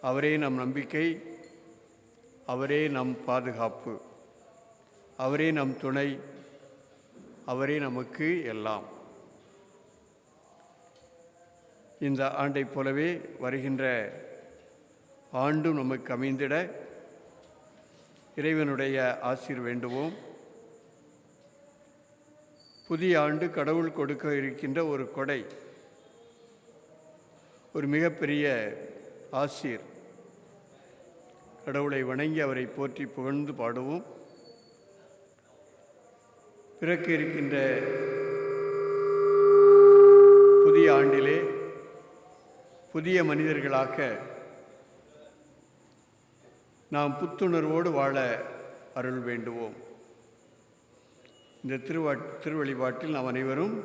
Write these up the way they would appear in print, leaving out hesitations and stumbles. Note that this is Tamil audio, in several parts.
அவரே நம் நம்பிக்கை, அவரே நம் பாதுகாப்பு, அவரே நம் துணை, அவரே நமக்கு எல்லாம். இந்த ஆண்டைப் போலவே வருகின்ற ஆண்டும் நமக்கு அமைந்திட இறைவனுடைய ஆசீர் வேண்டுவோம். புதிய ஆண்டு கடவுள் கொடுக்க இருக்கின்ற ஒரு கொடை, ஒரு மிகப்பெரிய ஆசீர். கடவுளை வணங்கி அவரை போற்றி புகழ்ந்து பாடுவோம். பிறக்க இருக்கின்ற புதிய ஆண்டிலே புதிய மனிதர்களாக நாம் புத்துணர்வோடு வாழ அருள் வேண்டுவோம். இந்த திருவழிபாட்டில் நாம் அனைவரும்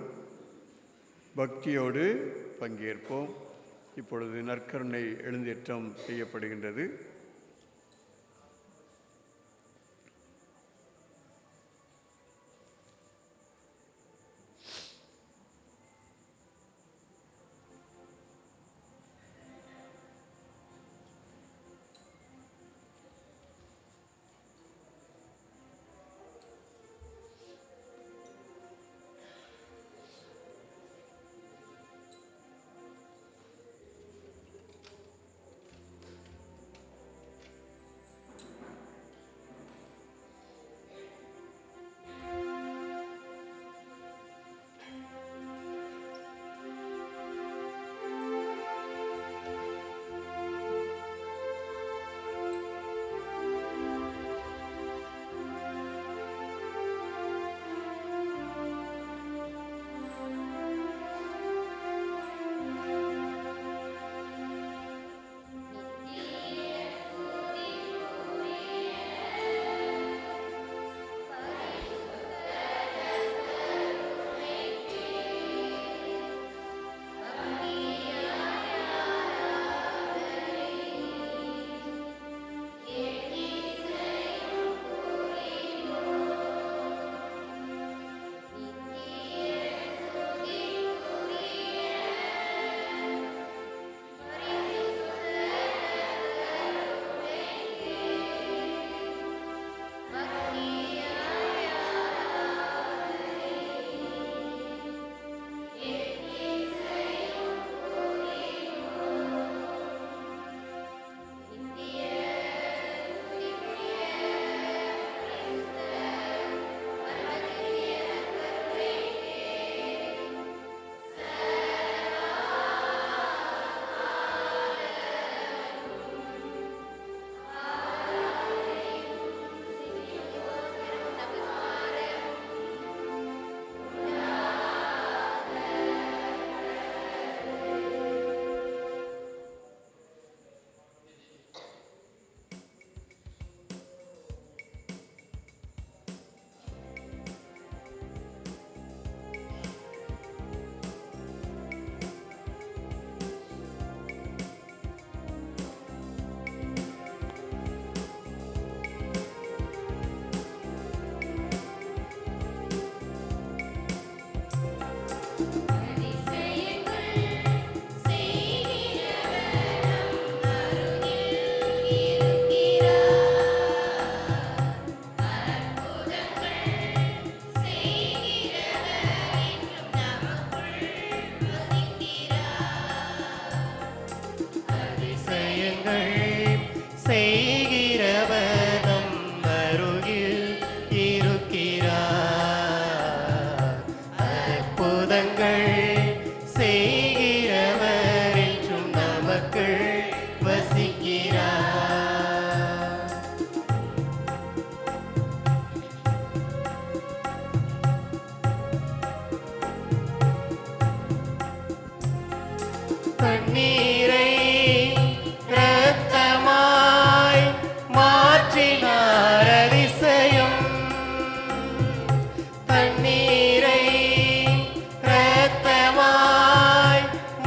பக்தியோடு பங்கேற்போம். இப்பொழுது நற்கருணை எழுந்தேற்றம் செய்யப்படுகின்றது.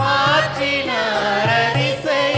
மாற்றினார் அதிசயம்.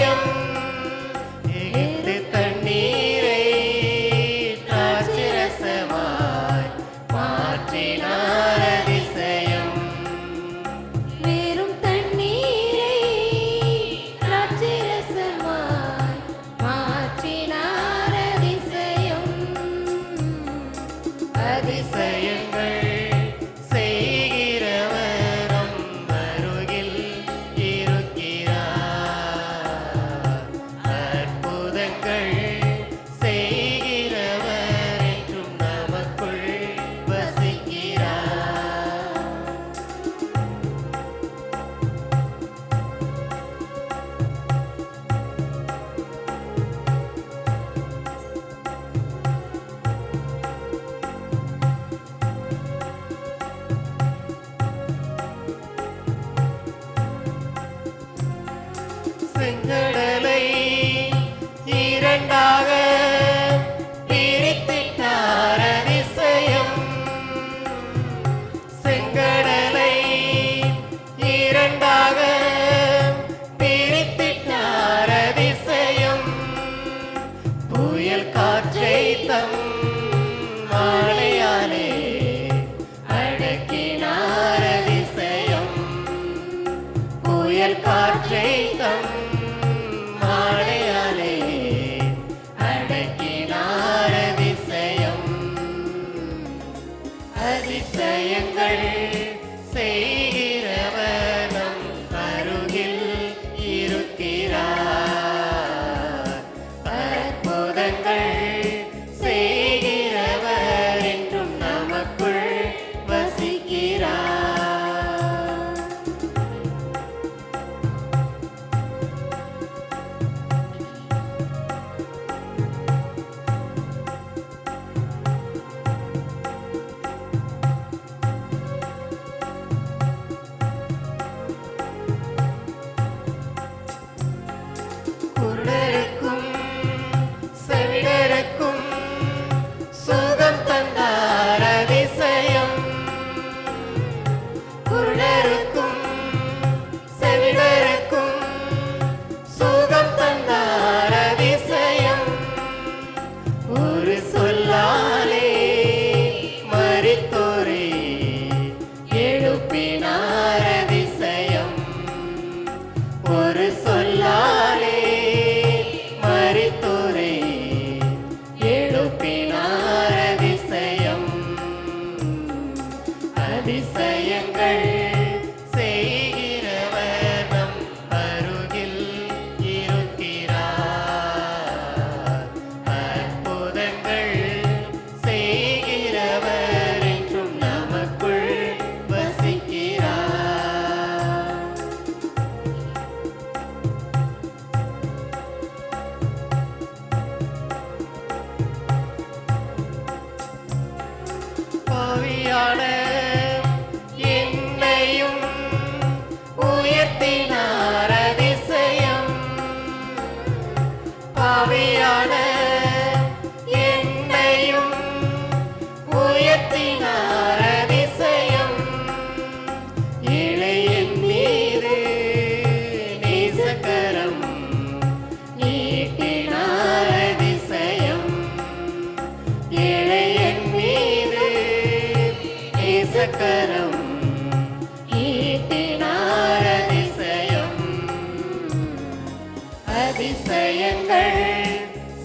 அதிசயங்கள்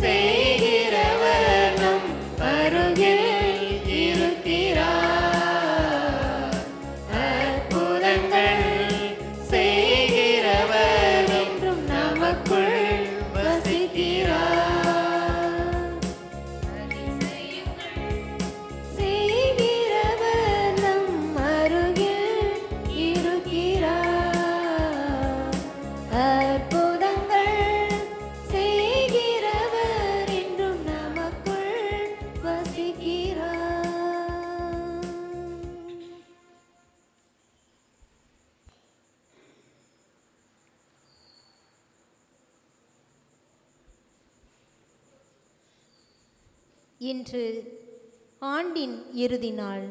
செய்கிறவர் நம் அருகில் இருக்கிறார். அற்புதங்கள் செய்கிறவர் என்றும் நமக்குள் வசிக்கிறார். செய்கிறவர் நம் அருகில் இருக்கிறார். அற்புதங்கள் செய்கிறவர் என்றும் நமக்குள் வசிக்கிறார். இன்று ஆண்டின் இறுதி நாள்.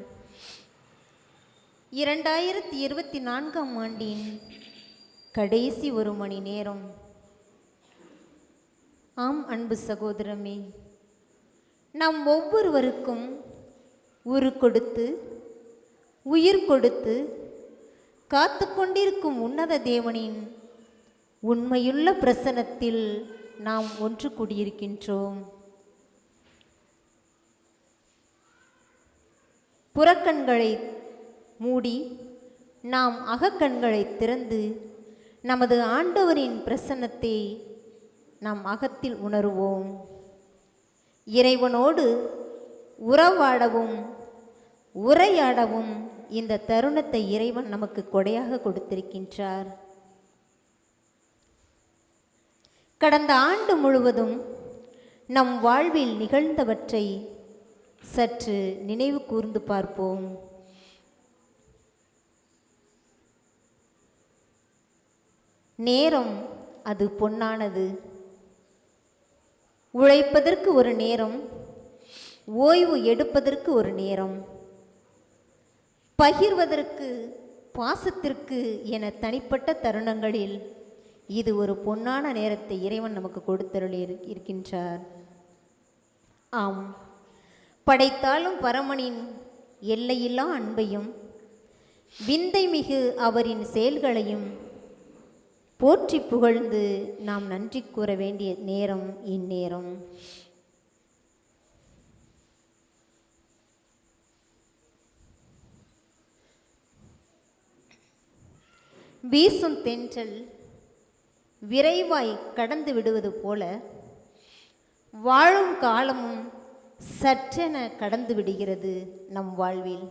2024ஆம் ஆண்டின் கடைசி ஒரு மணி நேரம். ஆம் அன்பு சகோதரமே, நாம் ஒவ்வொருவருக்கும் உரு கொடுத்து உயிர் கொடுத்து காத்து கொண்டிருக்கும் உன்னத தேவனின் உண்மையுள்ள பிரசன்னத்தில் நாம் ஒன்று கூடியிருக்கின்றோம். புறக்கண்களை மூடி நாம் அகக்கண்களை திறந்து நமது ஆண்டவரின் பிரசன்னத்தை நாம் அகத்தில் உணருவோம். இறைவனோடு உறவாடவும் உரையாடவும் இந்த தருணத்தை இறைவன் நமக்கு கொடையாக கொடுத்திருக்கின்றார். கடந்த ஆண்டு முழுவதும் நம் வாழ்வில் நிகழ்ந்தவற்றை சற்று நினைவு கூர்ந்து பார்ப்போம். நேரம் அது பொன்னானது. உழைப்பதற்கு ஒரு நேரம், ஓய்வு எடுப்பதற்கு ஒரு நேரம், பகிர்வதற்கு பாசத்திற்கு என தனிப்பட்ட தருணங்களில் இது ஒரு பொன்னான நேரத்தை இறைவன் நமக்கு கொடுத்தருளி இருக்கின்றார். ஆம், படைத்தாலும் பரமனின் எல்லையில்லா அன்பையும் விந்தை மிகு அவரின் செயல்களையும் போற்றி புகழ்ந்து நாம் நன்றி கூற வேண்டிய நேரம் இந்நேரம். வீசும் தென்றல் விரைவாய் கடந்து விடுவது போல வாழும் காலமும் சற்றென கடந்து விடுகிறது நம் வாழ்வில்.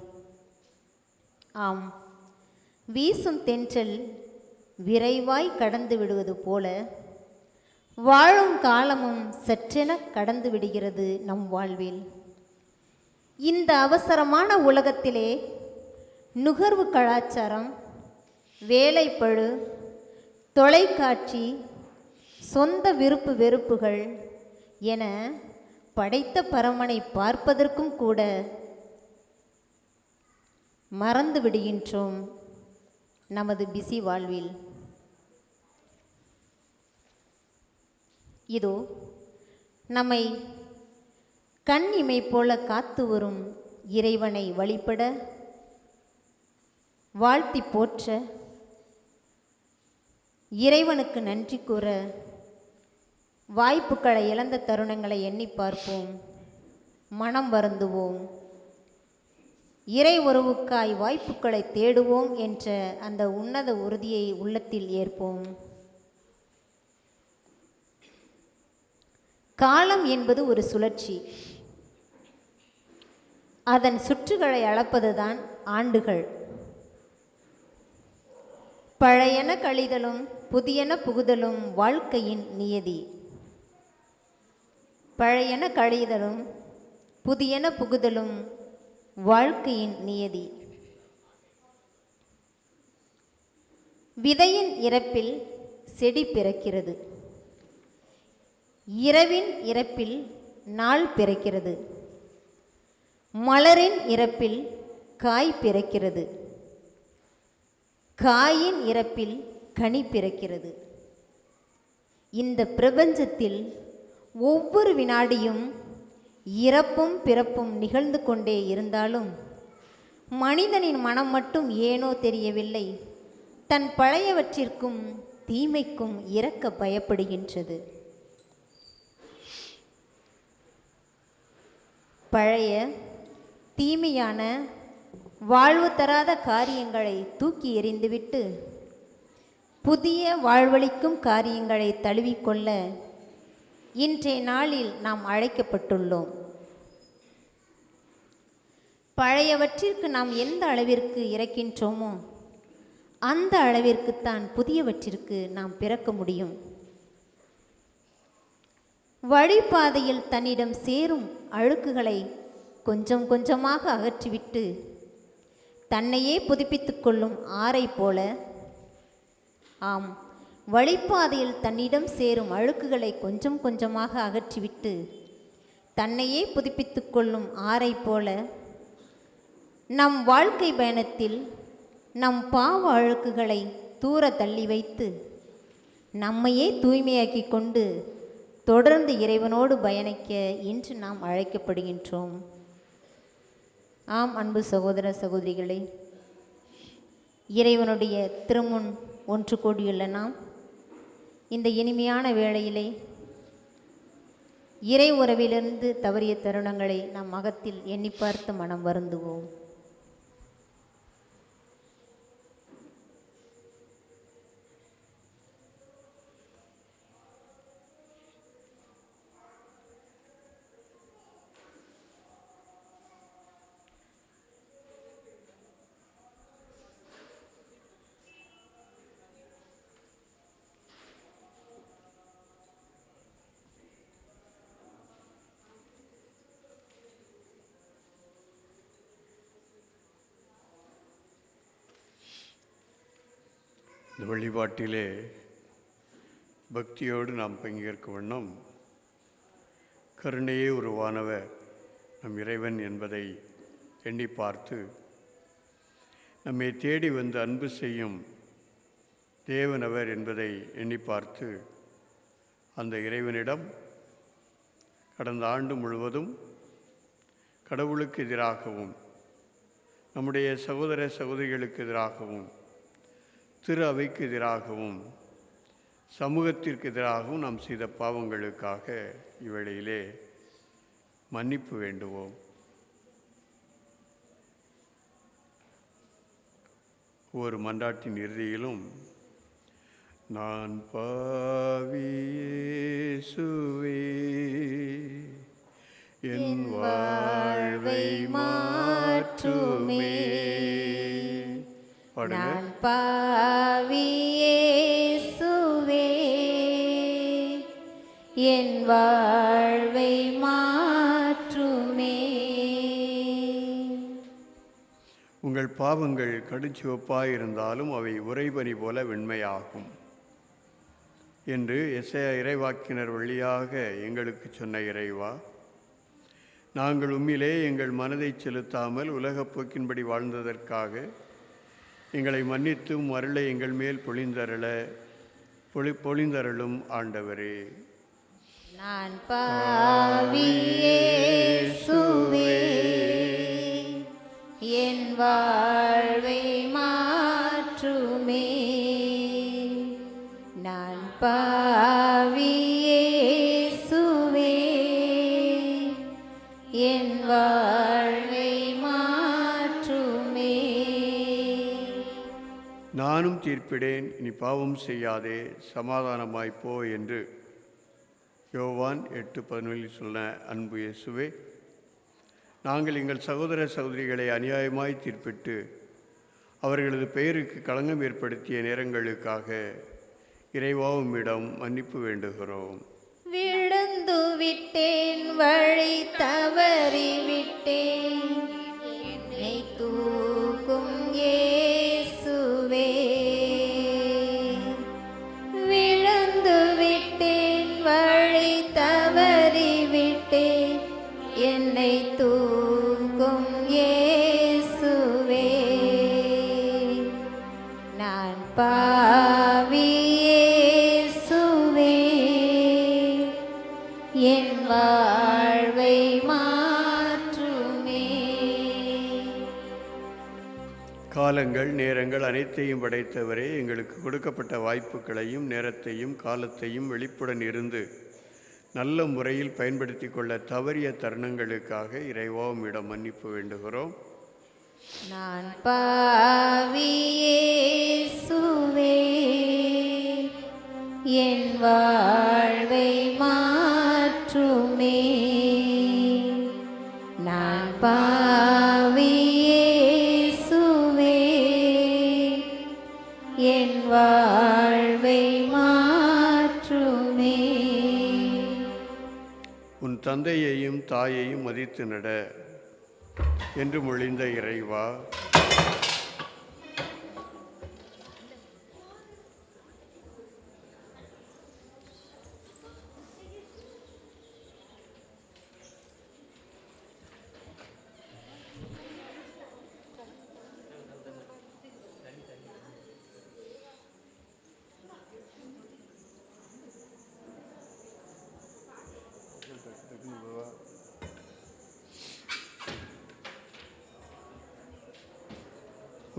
ஆம், வீசும் தென்றல் விரைவாய் கடந்து விடுவது போல வாழும் காலமும் சற்றென கடந்து விடுகிறது நம் வாழ்வில். இந்த அவசரமான உலகத்திலே நுகர்வு கலாச்சாரம், வேலைப்பழு, தொலைக்காட்சி, சொந்த விருப்பு வெறுப்புகள் என படைத்த பரமனை பார்ப்பதற்கும் கூட மறந்து விடுகின்றோம் நமது பிஸி வாழ்வில். இதோ நம்மை கண் இமை போல காத்து வரும் இறைவனை வழிபட, வாழ்த்தி போற்ற, இறைவனுக்கு நன்றி கூற வாய்ப்புகளை இழந்த தருணங்களை எண்ணி பார்ப்போம். மனம் வருந்துவோம். இறை உறவுக்காய் வாய்ப்புகளை தேடுவோம் என்ற அந்த உன்னத உறுதியை உள்ளத்தில் ஏற்போம். காலம் என்பது ஒரு சுழற்சி. அதன் சுற்றுகளை அளப்பதுதான் ஆண்டுகள். பழையன கழிதலும் புதியன புகுதலும் வாழ்க்கையின் நியதி. பழையன கழிதலும் புதியன புகுதலும் வாழ்க்கையின் நியதி. விதையின் இறப்பில் செடி பிறக்கிறது. இரவின் இறப்பில் நாள் பிறக்கிறது. மலரின் இறப்பில் காய் பிறக்கிறது. காயின் இறப்பில் கனி பிறக்கிறது. இந்த பிரபஞ்சத்தில் ஒவ்வொரு வினாடியும் இறப்பும் பிறப்பும் நிகழ்ந்து கொண்டே இருந்தாலும் மனிதனின் மனம் மட்டும் ஏனோ தெரியவில்லை, தன் பழையவற்றிற்கும் தீமைக்கும் இறக்க பயப்படுகின்றது. பழைய தீமையான வாழ்வு தராத காரியங்களை தூக்கி எறிந்துவிட்டு புதிய வாழ்வளிக்கும் காரியங்களை தழுவிக்கொள்ள இன்றைய நாளில் நாம் அழைக்கப்பட்டுள்ளோம். பழையவற்றிற்கு நாம் எந்த அளவிற்கு இறக்கின்றோமோ அந்த அளவிற்குத்தான் புதியவற்றிற்கு நாம் பிறக்க முடியும். வழிபாதையில் தன்னிடம் சேரும் அழுக்குகளை கொஞ்சம் கொஞ்சமாக அகற்றிவிட்டு தன்னையே புதுப்பித்து கொள்ளும் ஆறை போல, ஆம், வழிபாதையில் தன்னிடம் சேரும் அழுக்குகளை கொஞ்சம் கொஞ்சமாக அகற்றிவிட்டு தன்னையே புதுப்பித்து கொள்ளும் ஆறை போல நம் வாழ்க்கை பயணத்தில் நம் பாவ அழுக்குகளை தூர தள்ளி வைத்து நம்மையே தூய்மையாக்கி கொண்டு தொடர்ந்து இறைவனோடு பயணிக்க இன்று நாம் அழைக்கப்படுகின்றோம். ஆம், அன்பு சகோதர சகோதரிகளே, இறைவனுடைய திருமுன் ஒன்று கூடியுள்ள நாம் இந்த இனிமையான வேளையிலே இறை உறவிலிருந்து தவறிய தருணங்களை நம் அகத்தில் எண்ணி பார்த்து மனம் வருந்துவோம். இந்த வழிபாட்டிலே பக்தியோடு நாம் பங்கேற்க வண்ணம் கருணையே உருவானவர் நம் இறைவன் என்பதை எண்ணி பார்த்து நம்மை தேடி வந்து அன்பு செய்யும் தேவனவர் என்பதை எண்ணி பார்த்து அந்த இறைவனிடம் கடந்த ஆண்டு முழுவதும் கடவுளுக்கு எதிராகவும் நம்முடைய சகோதர சகோதரிகளுக்கு எதிராகவும் திரு அவைக்கு எதிராகவும் சமூகத்திற்கு எதிராகவும் நாம் செய்த பாவங்களுக்காக இவ்வேளையிலே மன்னிப்பு வேண்டுவோம். ஒவ்வொரு மன்றாட்டின் இறுதியிலும் நான் பாவி இயேசுவே என் வாழ்வை மாற்றுமே. நான் பாவி இயேசுவே என் வாழ்வை மாற்றுமே. உங்கள் பாவங்கள் கடுஞ்சிவப்பாயிருந்தாலும் அவை உறைபனி போல வெண்மையாகும் என்று எசேயா இறைவாக்கினர் வழியாக எங்களுக்கு சொன்ன இறைவா, நாங்கள் உம்மிலே எங்கள் மனதை செலுத்தாமல் உலகப் போக்கின்படி வாழ்ந்ததற்காக எங்களை மன்னித்தும் அருளை எங்கள் மேல் பொழிந்தருளும் ஆண்டவரே. நான் பாவி இயேசுவே என் வாழ்வை மாற்றுமே. நான் பாவி இயேசுவே என் வாழ்வை மாற்றுமே. நானும் தீர்ப்பிடேன், இனி பாவம் செய்யாதே, சமாதானமாய்ப்போ என்று யோவான் 8:11 சொன்ன அன்பு இயேசுவே, நாங்கள் எங்கள் சகோதர சகோதரிகளை அநியாயமாய் தீர்ப்பிட்டு அவர்களது பெயருக்கு களங்கம் ஏற்படுத்திய நேரங்களுக்காக இறைவா உம்மிடம் மன்னிப்பு வேண்டுகிறோம். விழுந்து விட்டேன், வழி தவறி விட்டேன், என்னை தூக்கும் இயேசுவே. விழுந்து விட்டேன், வழி தவறி விட்டேன், என்னை தூக்கும் இயேசுவே. நான் பாவி இயேசுவே என் வாழ்வை மாற்றுமே. காலங்கள் நேரங்கள் அனைத்தையும் படைத்தவரே, எங்களுக்கு கொடுக்கப்பட்ட வாய்ப்புகளையும் நேரத்தையும் காலத்தையும் வெளிப்புடன் இருந்து நல்ல முறையில் பயன்படுத்தி கொள்ள தவறிய தருணங்களுக்காக இறைவா உம்மிடம் மன்னிப்பு வேண்டுகிறோம். நான் பாவி இயேசுவே, என் வாழ்வை மாற்றுமே. நான் பாவி இயேசுவே, என் வாழ்வை மாற்றுமே. உன் தந்தையையும் தாயையும் மதித்து நட என்று மொழிந்த இறைவா,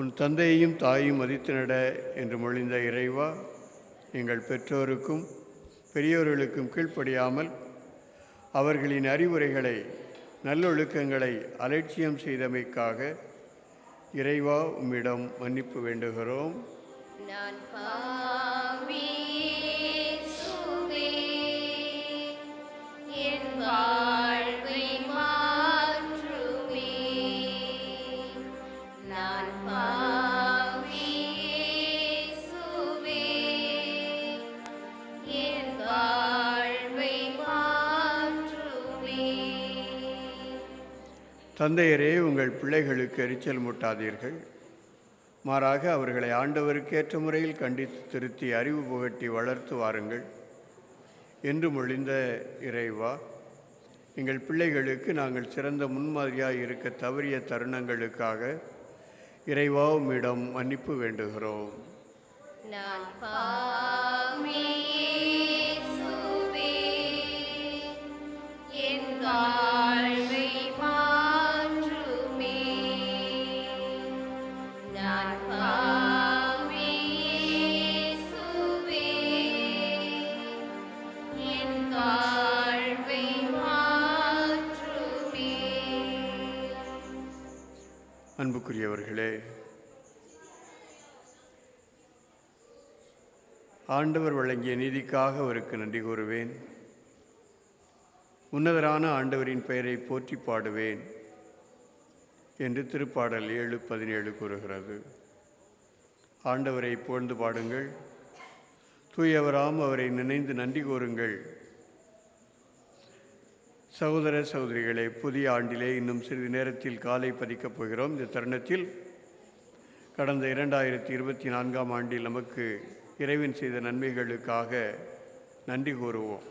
உன் தந்தையையும் தாயையும் மதித்து நட என்று மொழிந்த இறைவா, எங்கள் பெற்றோருக்கும் பெரியோர்களுக்கும் கீழ்ப்படியாமல் அவர்களின் அறிவுரைகளை நல்லொழுக்கங்களை அலட்சியம் செய்தமைக்காக இறைவா உம்மிடம் மன்னிப்பு வேண்டுகிறோம். நான் பாவி இயேசுவே, என் வாழ்வை மாற்றுமே. நான் பாவி இயேசுவே, என் வாழ்வை மாற்றுமே. தந்தையரே, உங்கள் பிள்ளைகளுக்கு எரிச்சல் மூட்டாதீர்கள். மாறாக அவர்களை ஆண்டவருக்கேற்ற முறையில் கண்டித்து திருத்தி அறிவு புகட்டி வளர்த்து வாருங்கள் என்று மொழிந்த இறைவா, எங்கள் பிள்ளைகளுக்கு நாங்கள் சிறந்த முன்மாதிரியாக இருக்க தவறிய தருணங்களுக்காக இறைவா உம்மிடம் மன்னிப்பு வேண்டுகிறோம். நான் பாவி இயேசுவே, என் வாழ்வை மாற்றுமே. நான் பாவி இயேசுவே, என் வாழ்வை மாற்றுமே. அன்புக்குரியவர்களே, ஆண்டவர் வழங்கிய நீதிக்காக அவருக்கு நன்றி கூறுவேன். உன்னதரான ஆண்டவரின் பெயரை போற்றி பாடுவேன் என்று திருப்பாடல் 7:17 கூறுகிறது. ஆண்டவரை புகழ்ந்து பாடுங்கள், தூயவராம் அவரை நினைந்து நன்றி கூறுங்கள். சகோதர சகோதரிகளே, புதிய ஆண்டிலே இன்னும் சிறிது நேரத்தில் காலை பதிக்கப் போகிறோம். இந்த தருணத்தில் கடந்த 2024ஆம் ஆண்டில் நமக்கு இறைவன் செய்த நன்மைகளுக்காக நன்றி கூறுவோம்.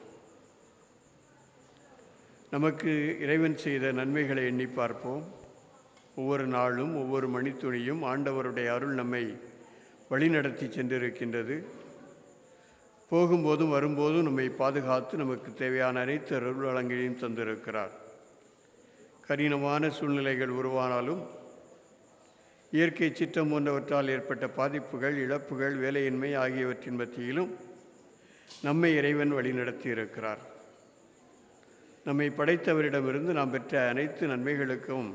நமக்கு இறைவன் செய்த நன்மைகளை எண்ணி பார்ப்போம். ஒவ்வொரு நாளும் ஒவ்வொரு மணித்துளியும் ஆண்டவருடைய அருள் நம்மை வழிநடத்தி சென்றிருக்கின்றது. போகும்போதும் வரும்போதும் நம்மை பாதுகாத்து நமக்கு தேவையான அனைத்து அருள் வளங்களையும் தந்திருக்கிறார். கடினமான சூழ்நிலைகள் உருவானாலும் இயற்கை சீற்றம் போன்றவற்றால் ஏற்பட்ட பாதிப்புகள், இழப்புகள், வேலையின்மை ஆகியவற்றின் மத்தியிலும் நம்மை இறைவன் வழிநடத்தி இருக்கிறார். நம்மை படைத்தவரிடமிருந்து நாம் பெற்ற அனைத்து நன்மைகளுக்கும்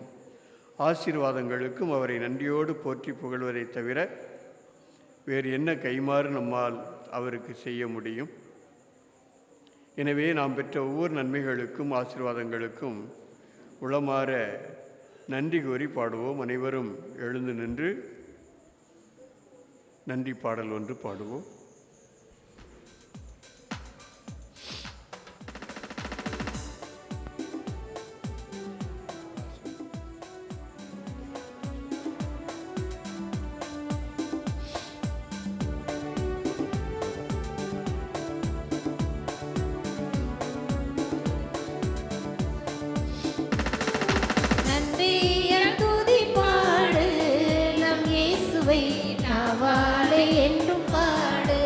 ஆசீர்வாதங்களுக்கும் அவரை நன்றியோடு போற்றி புகழ்வதை தவிர வேறு என்ன கைமாறு நம்மால் அவருக்கு செய்ய முடியும்? எனவே நாம் பெற்ற ஒவ்வொரு நன்மைகளுக்கும் ஆசீர்வாதங்களுக்கும் உளமாற நன்றி கூறி பாடுவோம். அனைவரும் எழுந்து நின்று நன்றி பாடல் ஒன்று பாடுவோம். நன்றியல் துதி பாடு, நம் இயேசுவை நாவாலே என்றும் பாடு.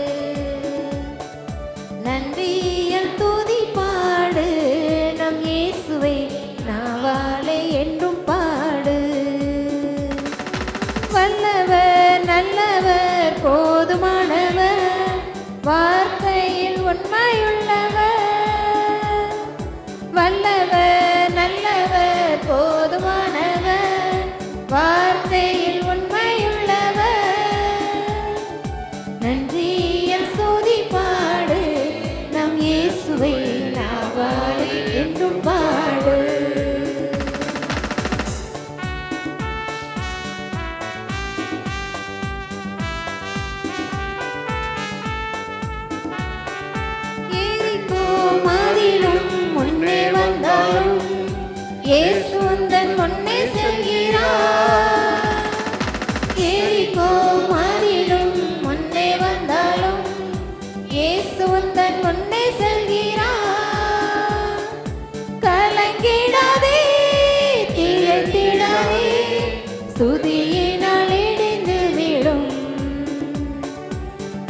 துதியினால் இடிந்து விடும்.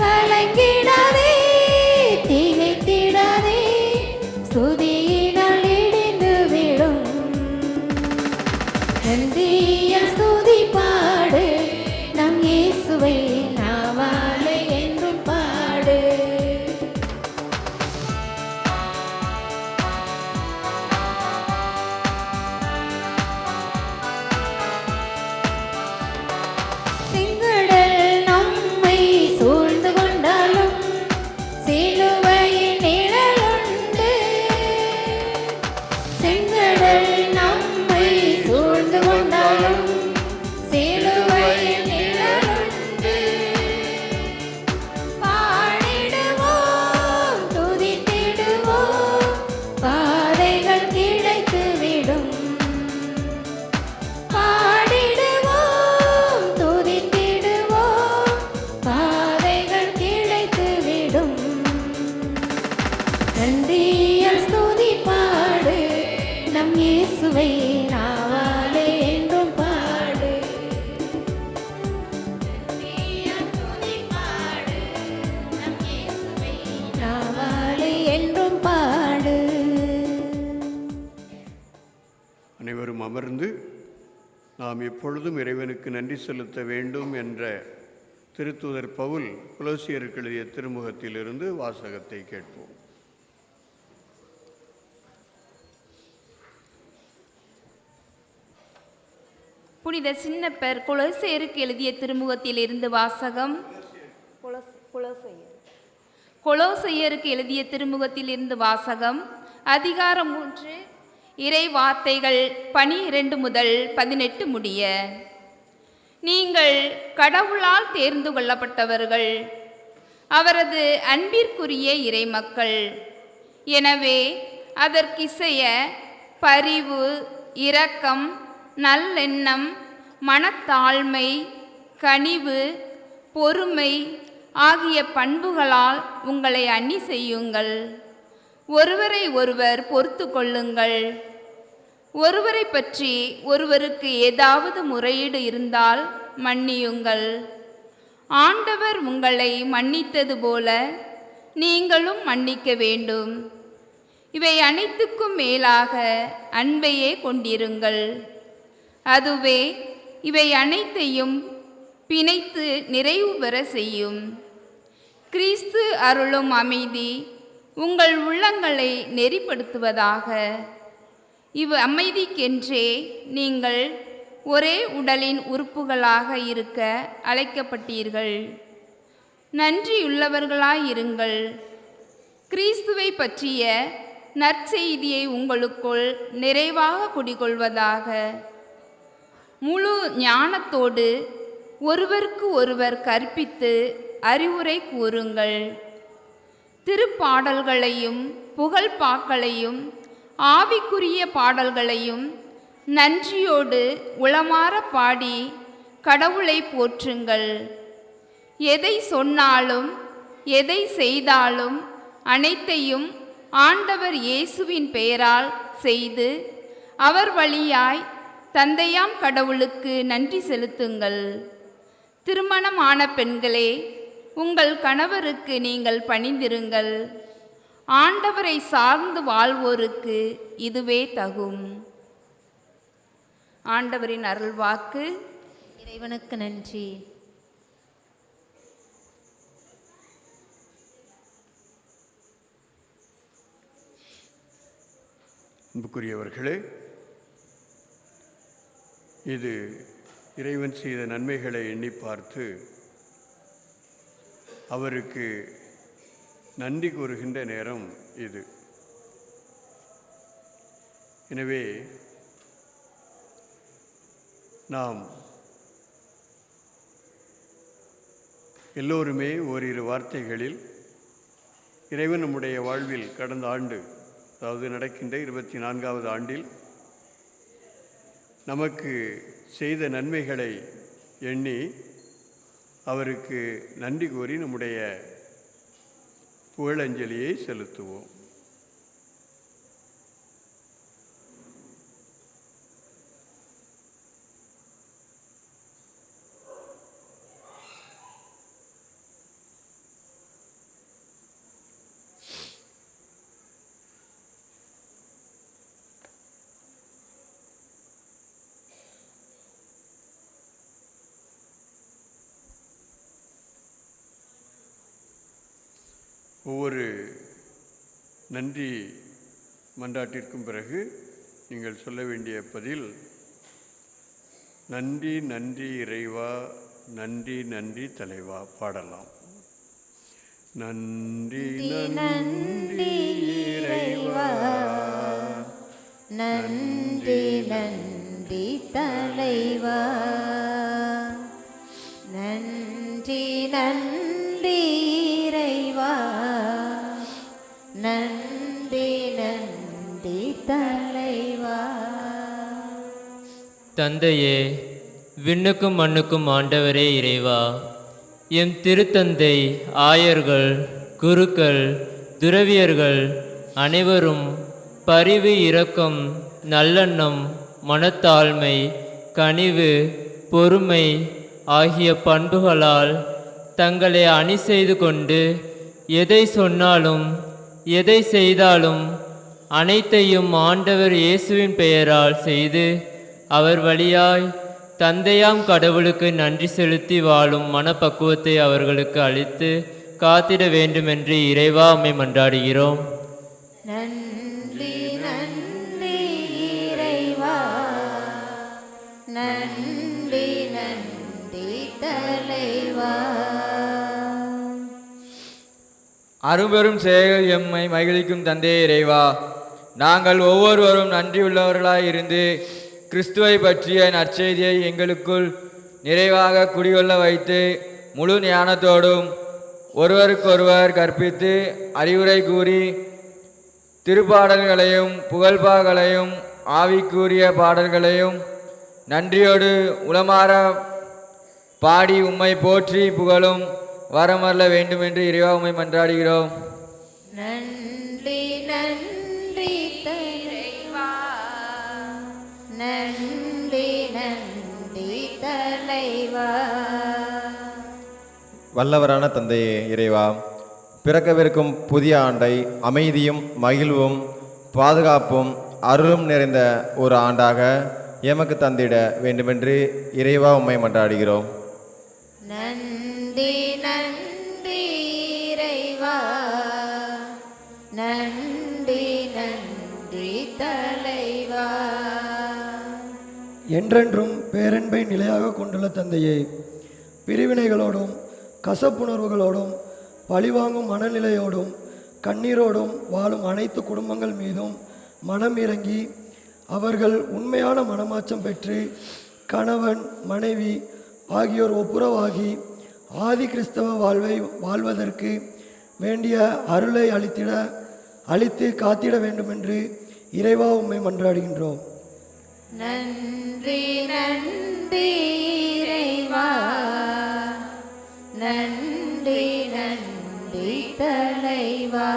கலங்கிடாதே, திகைத்திடாதே, ஸ்துதியினால் இடிந்து விடும். நன்றியால் ஸ்துதி பாடு, நம் இயேசுவை நாவாலே என்றும் பாடு. செங்கடல் நம்மை சூழ்ந்து கொண்டாலும் சிலுவையின் நிழலுண்டு. செங்கடல் நம்மை சூழ்ந்து கொண்டாலும் சிலுவையின் நிழலுண்டு. பாடிடுவோம், துதித்திடுவோம், பாதைகள் கிடைத்துவிடும். பாடிடுவோம், துதித்திடுவோம், பாதைகள் கிடைத்துவிடும். நன்றியால் ஸ்துதி பாடு, நம் இயேசுவை நாவாலே என்றும் பாடு. நன்றியால் ஸ்துதி பாடு, நம் இயேசுவை நாவாலே என்றும் பாடு. அனைவரும் அமர்ந்து நாம் எப்பொழுதும் இறைவனுக்கு நன்றி செலுத்த வேண்டும் என்ற திருத்தூதர் பவுல் கொலோசியருக்கு எழுதிய திருமுகத்திலிருந்து வாசகத்தை கேட்போம். புனித சின்னப்பர் கொலோசையருக்கு எழுதிய திருமுகத்திலிருந்து வாசகம். கொலோசையருக்கு எழுதிய திருமுகத்திலிருந்து வாசகம். அதிகாரம் 3, இறை வார்த்தைகள் 12 முதல் 18 முடிய. நீங்கள் கடவுளால் தேர்ந்து கொள்ளப்பட்டவர்கள், அவரது அன்பிற்குரிய இறைமக்கள். எனவே அதற்கிசைய பரிவு, இரக்கம், நல்லெண்ணம், மனத்தாழ்மை, கனிவு, பொறுமை ஆகிய பண்புகளால் உங்களை அணி செய்யுங்கள். ஒருவரை ஒருவர் பொறுத்து கொள்ளுங்கள். ஒருவரை பற்றி ஒருவருக்கு ஏதாவது முறையீடு இருந்தால் மன்னியுங்கள். ஆண்டவர் உங்களை மன்னித்தது போல நீங்களும் மன்னிக்க வேண்டும். இவை அனைத்துக்கும் மேலாக அன்பையே கொண்டிருங்கள். அதுவே இவை அனைத்தையும் பிணைத்து நிறைவு பெற செய்யும். கிறிஸ்து அருளும் அமைதி உங்கள் உள்ளங்களை நெறிப்படுத்துவதாக. இவ் அமைதிக்கென்றே நீங்கள் ஒரே உடலின் உறுப்புகளாக இருக்க அழைக்கப்பட்டீர்கள். நன்றியுள்ளவர்களாயிருங்கள். கிறிஸ்துவை பற்றிய நற்செய்தியை உங்களுக்குள் நிறைவாக குடிகொள்வதாக. முழு ஞானத்தோடு ஒருவருக்கு ஒருவர் கற்பித்து அறிவுரை கூறுங்கள். திருப்பாடல்களையும் புகழ்பாக்களையும் ஆவிக்குரிய பாடல்களையும் நன்றியோடு உளமாற பாடி கடவுளை போற்றுங்கள். எதை சொன்னாலும் எதை செய்தாலும் அனைத்தையும் ஆண்டவர் இயேசுவின் பெயரால் செய்து அவர் வழியாய் தந்தையாம் கடவுளுக்கு நன்றி செலுத்துங்கள். திருமணமான பெண்களே, உங்கள் கணவருக்கு நீங்கள் பணிந்திருங்கள். ஆண்டவரை சார்ந்து வாழ்வோருக்கு இதுவே தகும். ஆண்டவரின் அருள்வாக்கு. இறைவனுக்கு நன்றி. அன்புக்குரியவர்களே, இது இறைவன் செய்த நன்மைகளை எண்ணி பார்த்து அவருக்கு நன்றி கூறுகின்ற நேரம் இது. எனவே நாம் எல்லோருமே ஓரிரு வார்த்தைகளில் இறைவன் நம்முடைய வாழ்வில் கடந்த ஆண்டு, அதாவது நடக்கின்ற 24வது ஆண்டில் நமக்கு செய்த நன்மைகளை எண்ணி அவருக்கு நன்றி கூறி நம்முடைய புகழஞ்சலியை செலுத்துவோம். ஒவ்வொரு நன்றி மன்றாட்டிற்கும் பிறகு நீங்கள் சொல்ல வேண்டிய பதில் நன்றி நன்றி இறைவா, நன்றி நன்றி தலைவா பாடலாம். நன்றி நன்றி இறைவா, நன்றி நன்றி தலைவா, நன்றி நன்றி இறைவா, நன்றி நன்றி தலைவா. தந்தையே, விண்ணுக்கும் மண்ணுக்கும் ஆண்டவரே இறைவா, எம் திருத்தந்தை, ஆயர்கள், குருக்கள், துறவியர்கள் அனைவரும் பரிவு, இரக்கம், நல்லெண்ணம், மனத்தாழ்மை, கனிவு, பொறுமை ஆகிய பண்புகளால் தங்களை அணி செய்து கொண்டு எதை சொன்னாலும் எதை செய்தாலும் அனைத்தையும் ஆண்டவர் இயேசுவின் பெயரால் செய்து அவர் வழியாய் தந்தையாம் கடவுளுக்கு நன்றி செலுத்தி வாழும் மனப்பக்குவத்தை அவர்களுக்கு அளித்து காத்திட வேண்டுமென்று இறைவா உம்மை மன்றாடுகிறோம். நன்றி நன்றி இறைவா, நன்றி நன்றி தலைவா. அரும்பெரும் செயல்கள் எம்மை மகிழ்விக்கும் தந்தையே இறைவா, நாங்கள் ஒவ்வொருவரும் நன்றியுள்ளவர்களாய் இருந்து கிறிஸ்துவை பற்றிய நற்செய்தியை எங்களுக்குள் நிறைவாக குடிகொள்ள வைத்து முழு ஞானத்தோடும் ஒருவருக்கொருவர் கற்பித்து அறிவுரை கூறி திருப்பாடல்களையும் புகழ்பாகளையும் ஆவிக்குரிய பாடல்களையும் நன்றியோடு உளமாற பாடி உம்மை போற்றி புகழும் வரமல்ல வேண்டும் என்று இறைவா உம்மை மன்றாடுகிறோம். நன்றி நன்றி இறைவா, நன்றி நன்றி தலைவா. வல்லவரான தந்தையே இறைவா, பிறக்கவிருக்கும் புதிய ஆண்டை அமைதியும் மகிழ்வும் பாதுகாப்பும் அருளும் நிறைந்த ஒரு ஆண்டாக எமக்கு தந்திட வேண்டுமென்று இறைவா உம்மை மன்றாடுகிறோம். நன்றி நன்றி இறைவா, நன்றி நன்றி தலைவா. என்றென்றும் பேரன்பை நிலையாக கொண்டுள்ள தந்தையே, பிரிவினைகளோடும் கசப்புணர்வுகளோடும் பழிவாங்கும் மனநிலையோடும் கண்ணீரோடும் வாழும் அனைத்து குடும்பங்கள் மீதும் மனம் இறங்கி அவர்கள் உண்மையான மனமாற்றம் பெற்று கணவன் மனைவி ஆகியோர் ஒப்புரவாகி ஆதி கிறிஸ்தவ வாழ்வை வாழ்வதற்கு வேண்டிய அருளை அளித்து காத்திட வேண்டுமென்று இறைவா உம்மை மன்றாடுகின்றோம். நன்றி நன்றி இறைவா, நன்றி நன்றி தலைவா.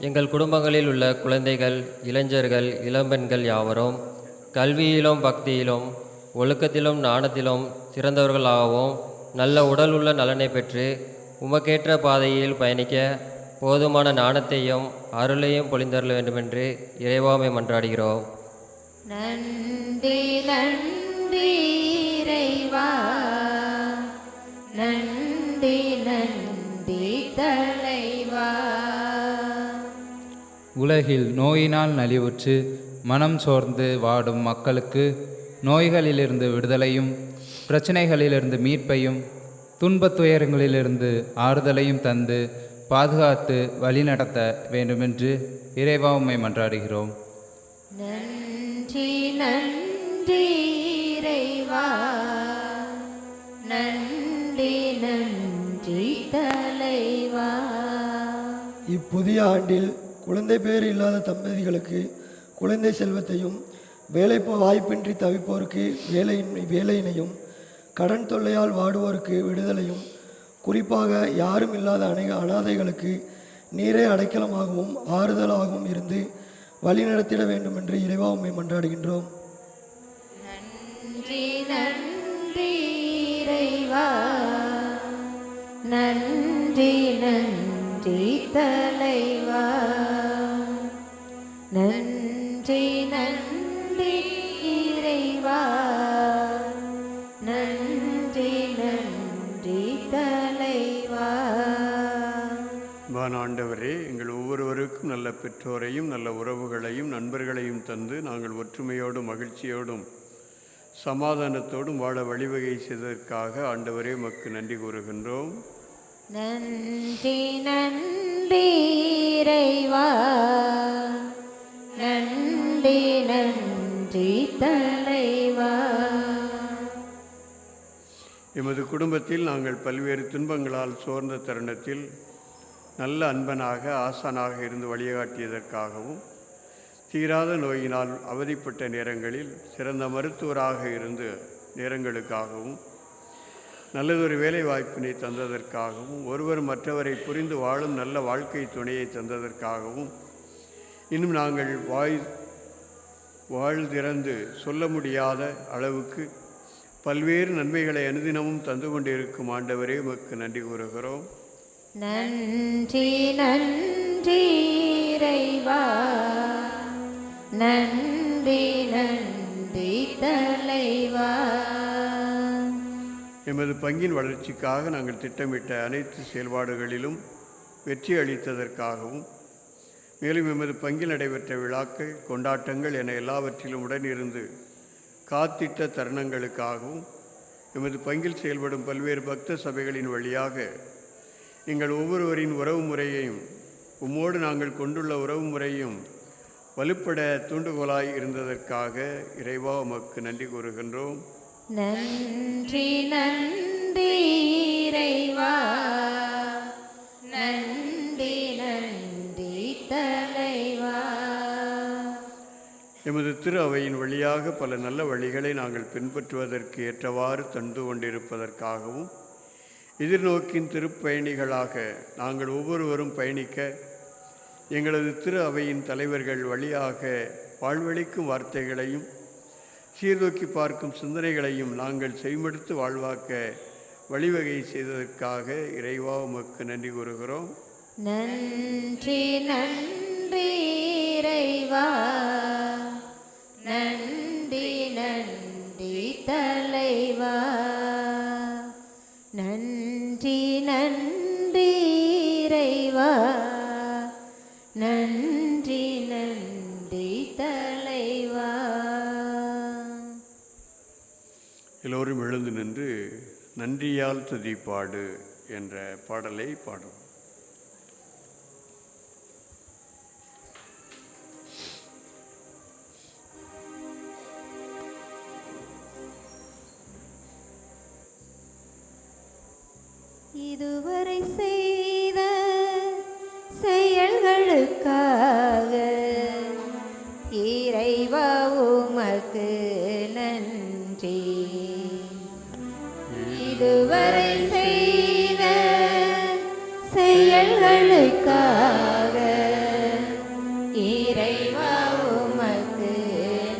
எங்கள் குடும்பங்களில் உள்ள குழந்தைகள், இளைஞர்கள், இளம்பெண்கள் யாவரும் கல்வியிலும் பக்தியிலும் ஒழுக்கத்திலும் நாணத்திலும் சிறந்தவர்களாகவும் நல்ல உடல் உள்ள நலனை பெற்று உமக்கேற்ற பாதையில் பயணிக்க போதுமான நாணத்தையும் அருளையும் பொழிந்தருள வேண்டுமென்று இறைவாமை மன்றாடுகிறோம். நன்றி நன்றி இறைவா, நன்றி நன்றி தலைவா. உலகில் நோயினால் நலிவுற்று மனம் சோர்ந்து வாடும் மக்களுக்கு நோய்களிலிருந்து விடுதலையும் பிரச்சனைகளிலிருந்து மீட்பையும் துன்பத் துயரங்களிலிருந்து ஆறுதலையும் தந்து பாதுகாத்து வழிநடத்த வேண்டுமென்று இறைவா உம்மை மன்றாடுகிறோம். நன்றி நன்றி இறைவா, நன்றி நன்றி தலைவா. இப்புதிய ஆண்டில் குழந்தை பேர் இல்லாத தம்பதிகளுக்கு குழந்தை செல்வத்தையும், வேலை வாய்ப்பின்றி தவிப்போருக்கு வேலையினையும், கடன் தொல்லையால் வாடுவோருக்கு விடுதலையும், குறிப்பாக யாரும் இல்லாத அனாதைகளுக்கு நீரே அடைக்கலமாகவும் ஆறுதலாகவும் இருந்து வழிநடத்திட வேண்டும் என்று இறைவா உம்மை மன்றாடுகின்றோம். நன்றி நன்றி இறைவா, நன்றி நன்றி தலைவா. நன்றி நன்றி இறைவா, நன்றி நன்றி தலைவா. ஆண்டவரே, எங்கள் ஒவ்வொருவருக்கும் நல்ல பெற்றோரையும் நல்ல உறவுகளையும் நண்பர்களையும் தந்து நாங்கள் ஒற்றுமையோடும் மகிழ்ச்சியோடும் சமாதானத்தோடும் வாழ வழிவகை செய்ததற்காக ஆண்டவரே உமக்கு நன்றி கூறுகின்றோம். நன்றி நன்றி இறைவா, நன்றி நன்றி தலைவா. எமது குடும்பத்தில் நாங்கள் பல்வேறு துன்பங்களால் சோர்ந்த தருணத்தில் நல்ல அன்பனாக ஆசானாக இருந்து வழிகாட்டியதற்காகவும், தீராத நோயினால் அவதிப்பட்ட நேரங்களில் சிறந்த மருத்துவராக இருந்த நேரங்களுக்காகவும், நல்லதொரு வேலை வாய்ப்பினை தந்ததற்காகவும், ஒருவர் மற்றவரை புரிந்து வாழும் நல்ல வாழ்க்கை துணையை தந்ததற்காகவும், இன்னும் நாங்கள் வாழ்திறந்து சொல்ல முடியாத அளவுக்கு பல்வேறு நன்மைகளை அனுதினமும் தந்து கொண்டிருக்கும் ஆண்டவரே உமக்கு நன்றி கூறுகிறோம். நன்றி நன்றி இறைவா, நன்றி நன்றி தலைவா. எமது பங்கின் வளர்ச்சிக்காக நாங்கள் திட்டமிட்ட அனைத்து செயல்பாடுகளிலும் வெற்றி அளித்ததற்காகவும், மேலும் எமது பங்கில் நடைபெற்ற விழாக்கள் கொண்டாட்டங்கள் என எல்லாவற்றிலும் உடனிருந்து காத்திட்ட தருணங்களுக்காகவும், எமது பங்கில் செயல்படும் பல்வேறு பக்த சபைகளின் வழியாக எங்கள் ஒவ்வொருவரின் உறவு முறையையும் உம்மோடு நாங்கள் கொண்டுள்ள உறவு முறையும் வலுப்பட தூண்டுகோலாய் இருந்ததற்காக இறைவா உமக்கு நன்றி கூறுகின்றோம். நன்றி நன்றி இறைவா, நன்றி நன்றி தலைவா. எமது திரு அவையின் வழியாக பல நல்ல வழிகளை நாங்கள் பின்பற்றுவதற்கு ஏற்றவாறு தந்து கொண்டிருப்பதற்காகவும், எதிர்நோக்கின் திருப்பயணிகளாக நாங்கள் ஒவ்வொருவரும் பயணிக்க எங்களது திரு அவையின் தலைவர்கள் வழியாக வாழ்வளிக்கும் வார்த்தைகளையும் சீர்தூக்கி பார்க்கும் சிந்தனைகளையும் நாங்கள் செய்மடுத்து வாழ்வாக்க வழிவகை செய்ததற்காக இறைவா உமக்கு நன்றி கூறுகிறோம். நன்றி நன்றி இறைவா, நன்றி நன்றி தலைவா. நன்றி நன்றி இறைவா, நன்றி நன்றி தலைவா. எல்லோரும் எழுந்து நின்று நன்றியால் துதிப்பாடு என்ற பாடலை பாடும். இதுவரை செய்த செயல்களுக்காக இறைவா உமக்கு நன்றி. இதுவரை செய்த செயல்களுக்காக இறைவா உமக்கு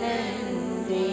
நன்றி.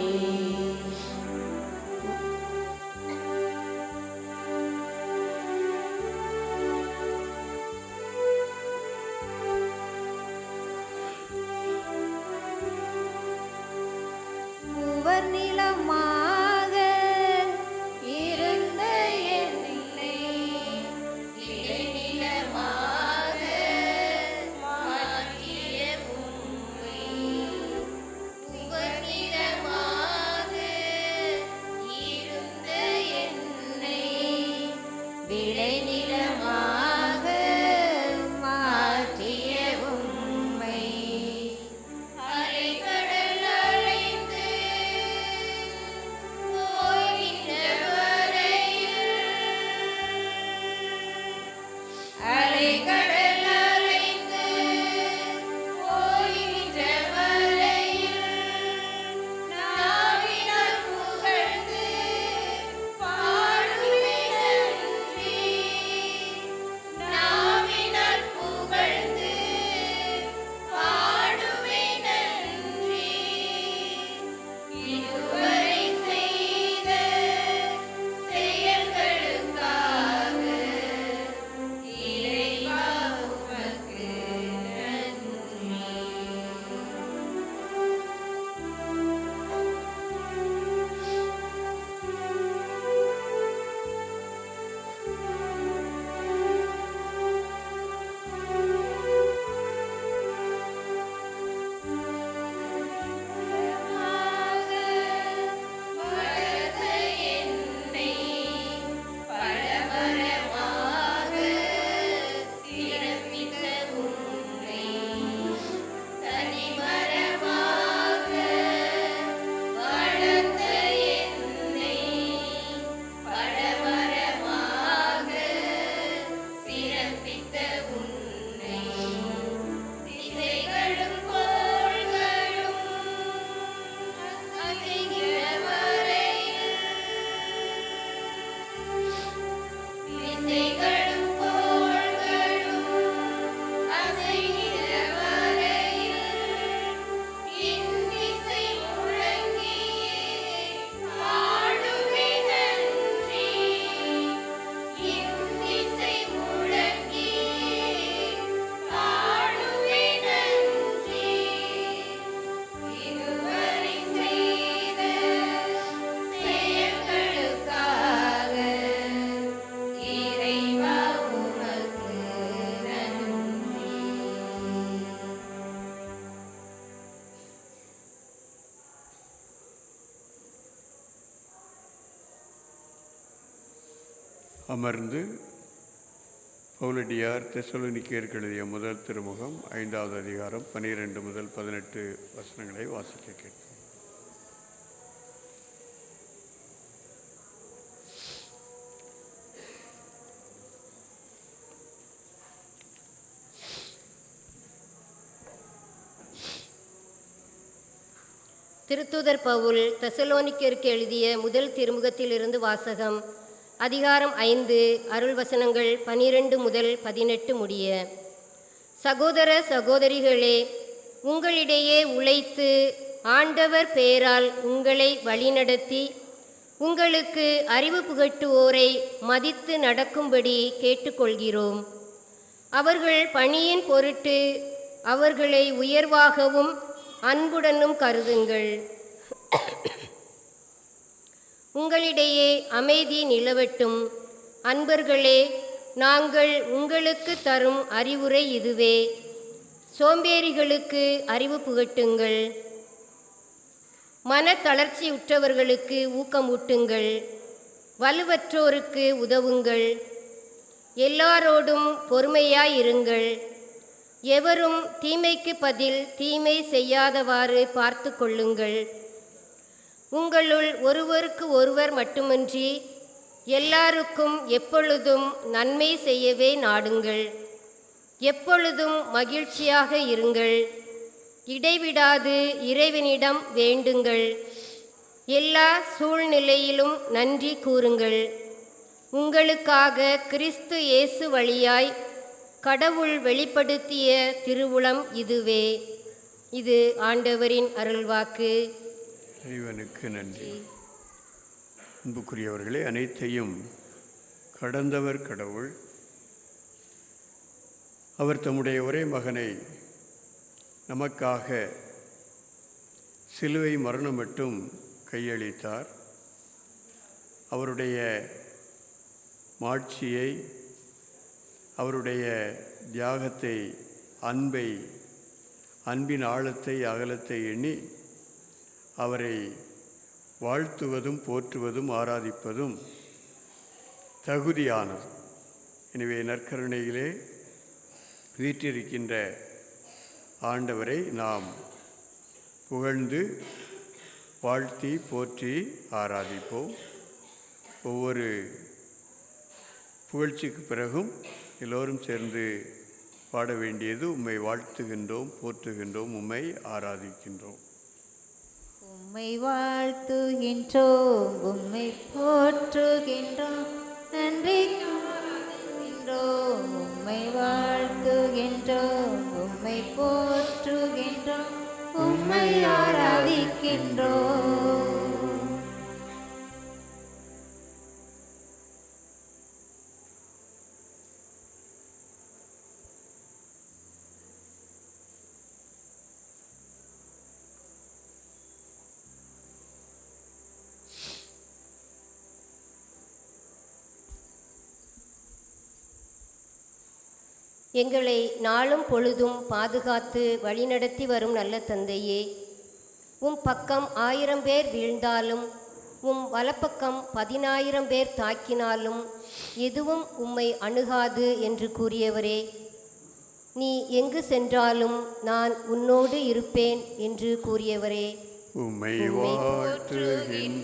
அமர்ந்து பவுலடியார் தெசலோனிக்கேயருக்கு எழுதிய முதல் திருமுகம் 5வது அதிகாரம் 12 முதல் 18 வசனங்களை வாசிக்க கேட்போம். திருத்தூதர் பவுல் தெசலோனிக்கேயருக்கு எழுதிய முதல் திருமுகத்திலிருந்து வாசகம். அதிகாரம் 5, அருள்வசனங்கள் 12 முதல் 18 முடிய. சகோதர சகோதரிகளே, உங்களிடையே உழைத்து ஆண்டவர் பெயரால் உங்களை வழிநடத்தி உங்களுக்கு அறிவு புகட்டுவோரை மதித்து நடக்கும்படி கேட்டுக்கொள்கிறோம். அவர்கள் பணியின் பொருட்டு அவர்களை உயர்வாகவும் அன்புடனும் கருதுங்கள். உங்களிடையே அமைதி நிலவட்டும். அன்பர்களே, நாங்கள் உங்களுக்கு தரும் அறிவுரை இதுவே: சோம்பேறிகளுக்கு அறிவு புகட்டுங்கள், மனத்தளர்ச்சியுற்றவர்களுக்கு ஊக்கமூட்டுங்கள், வலுவற்றோருக்கு உதவுங்கள், எல்லாரோடும் பொறுமையாயிருங்கள். எவரும் தீமைக்கு பதில் தீமை செய்யாதவாறு பார்த்து கொள்ளுங்கள். உங்களுள் ஒருவருக்கு ஒருவர் மட்டுமின்றி எல்லாருக்கும் எப்பொழுதும் நன்மை செய்யவே நாடுங்கள். எப்பொழுதும் மகிழ்ச்சியாக இருங்கள். இடைவிடாது இறைவனிடம் வேண்டுங்கள். எல்லா சூழ்நிலையிலும் நன்றி கூறுங்கள். உங்களுக்காக கிறிஸ்து இயேசு வழியாய் கடவுள் வெளிப்படுத்திய திருவுளம் இதுவே. இது ஆண்டவரின் அருள்வாக்கு. இறைவனுக்கு நன்றி. அன்புக்குரியவர்களே, அனைத்தையும் கடந்தவர் கடவுள். அவர் தம்முடைய ஒரே மகனை நமக்காக சிலுவை மரணம் மட்டும் கையளித்தார். அவருடைய மாட்சியை, அவருடைய தியாகத்தை, அன்பின் ஆழத்தை, அகலத்தை எண்ணி அவரை வாழ்த்துவதும் போற்றுவதும் ஆராதிப்பதும் தகுதியானது. எனவே நற்கருணையிலே வீற்றிருக்கின்ற ஆண்டவரை நாம் புகழ்ந்து வாழ்த்தி போற்றி ஆராதிப்போம். ஒவ்வொரு புகழ்ச்சிக்கு பிறகும் எல்லோரும் சேர்ந்து பாட வேண்டியது: உம்மை வாழ்த்துகின்றோம், போற்றுகின்றோம், உம்மை ஆராதிக்கின்றோம். உம்மை வாழ்த்துகின்றோம், உம்மை போற்றுகின்றோம், நன்றி கூறுகின்றோம். உம்மை வாழ்த்துகின்றோம், உம்மை போற்றுகின்றோம், உம்மை ஆராதிக்கின்றோம். எங்களை நாளும் பொழுதும் பாதுகாத்து வழிநடத்தி வரும் நல்ல தந்தையே, உம் பக்கம் 1000 பேர் வீழ்ந்தாலும், உம் வலப்பக்கம் 10,000 பேர் தாக்கினாலும் எதுவும் உம்மை அணுகாது என்று கூறியவரே, நீ எங்கு சென்றாலும் நான் உன்னோடு இருப்பேன் என்று கூறியவரே, உம்மை வாழ்த்துகின்றோம்,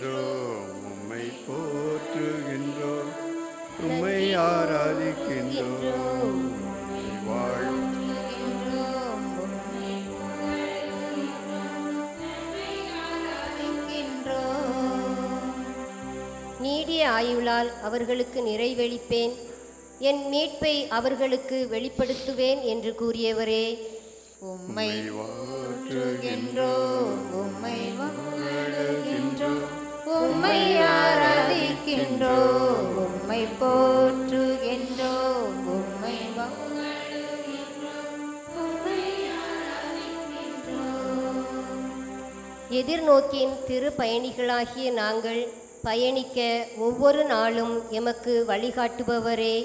உம்மை போற்றுகின்றோம், உம்மை ஆராதிக்கின்றோம், நீடிய ஆயுளால் அவர்களுக்கு நிறைவளிப்பேன், என் மீட்பை அவர்களுக்கு வெளிப்படுத்துவேன் என்று கூறியவரே, உம்மை வாழ்த்துகின்றோம், உம்மை வாழ்த்துகின்றோம், உம்மை ஆராதிக்கின்றோம், உம்மை போற்றுகின்றோம், உம்மை வாழ்த்துகின்றோம், உம்மை ஆராதிக்கின்றோம். எதிர்நோக்கின் திரு பயணிகளாகிய நாங்கள் பயணிக்க ஒவ்வொரு நாளும் எமக்கு வழிகாட்டுபவரே,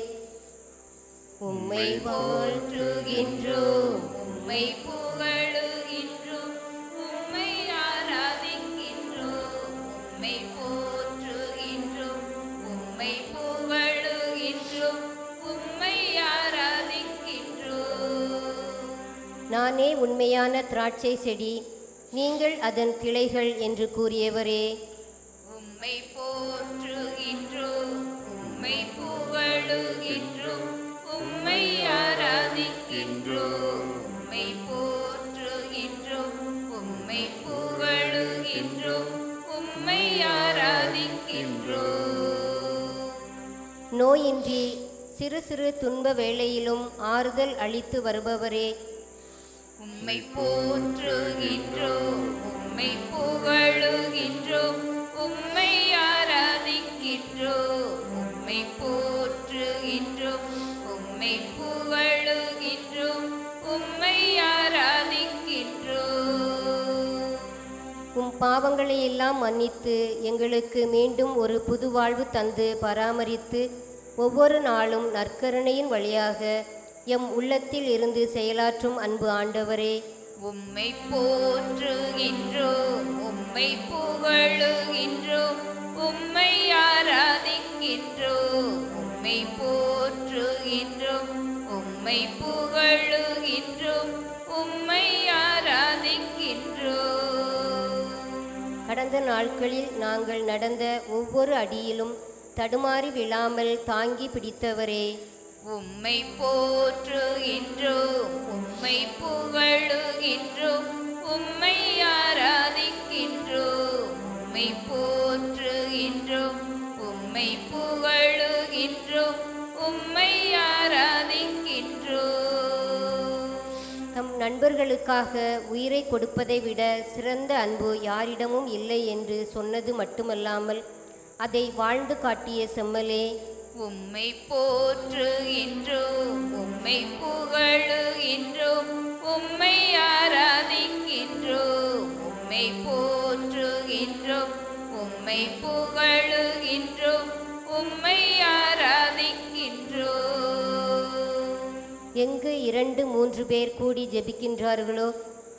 உம்மை போற்றுகின்றோம், உம்மை புகழுகின்றோம், உம்மை ஆராதிக்கின்றோம், உம்மை போற்றுகின்றோம், உம்மை புகழுகின்றோம், நானே உண்மையான திராட்சை செடி, நீங்கள் அதன் கிளைகள் என்று கூறியவரே, உம்மை போற்றுகின்றோம், உம்மை புகழுகின்றோம், உம்மை ஆராதிக்கின்றோம். உம்மை போற்றுகின்றோம், உம்மை புகழுகின்றோம், உம்மை ஆராதிக்கின்றோம். நோயின்றி சிறு சிறு துன்ப வேளையிலும் ஆறுதல் அளித்து வருபவரே, உம்மை போற்றுகின்றோம், உம்மை புகழுகின்றோம், உம்மை ஆராதிக்கின்றோம். உம்மை போற்றுகின்றோம், உம்மை புகழுகின்றோம், உம்மை ஆராதிக்கின்றோம். உம் பாவங்களை எல்லாம் மன்னித்து எங்களுக்கு மீண்டும் ஒரு புது வாழ்வு தந்து பராமரித்து ஒவ்வொரு நாளும் நற்கருணையின் வழியாக எம் உள்ளத்தில் இருந்து செயலாற்றும் அன்பு ஆண்டவரே, உம்மை போற்றுகின்றோம், உம்மை புகழுகின்றோம், உம்மை ஆராதிக்கின்றோம். உம்மை போற்றுகின்றோம், உம்மை புகழுகின்றோம், உம்மை ஆராதிக்கின்றோம். கடந்த நாட்களில் நாங்கள் நடந்த ஒவ்வொரு அடியிலும் தடுமாறி விழாமல் தாங்கி பிடித்தவரே, உம்மை போற்றுகின்றோம், உம்மை புகழுகின்றோம், உம்மை ஆராதிக்கின்றோம். உம்மை போற்றுகின்றோம், உம்மை புகழுகின்றோம், உம்மை ஆராதிக்கின்றோம். தம் நண்பர்களுக்காக உயிரை கொடுப்பதை விட சிறந்த அன்பு யாரிடமும் இல்லை என்று சொன்னது மட்டுமல்லாமல் அதை வாழ்ந்து காட்டிய செம்மலே, உம்மை போற்றுகின்றோம், உம்மை புகழுகின்றோம், உம்மை ஆராதிக்கின்றோம். உம்மை போற்றுகின்றோம், உம்மை புகழுகின்றோம், உம்மை ஆராதிக்கின்றோம். எங்கு 2-3 பேர் கூடி ஜெபிக்கின்றார்களோ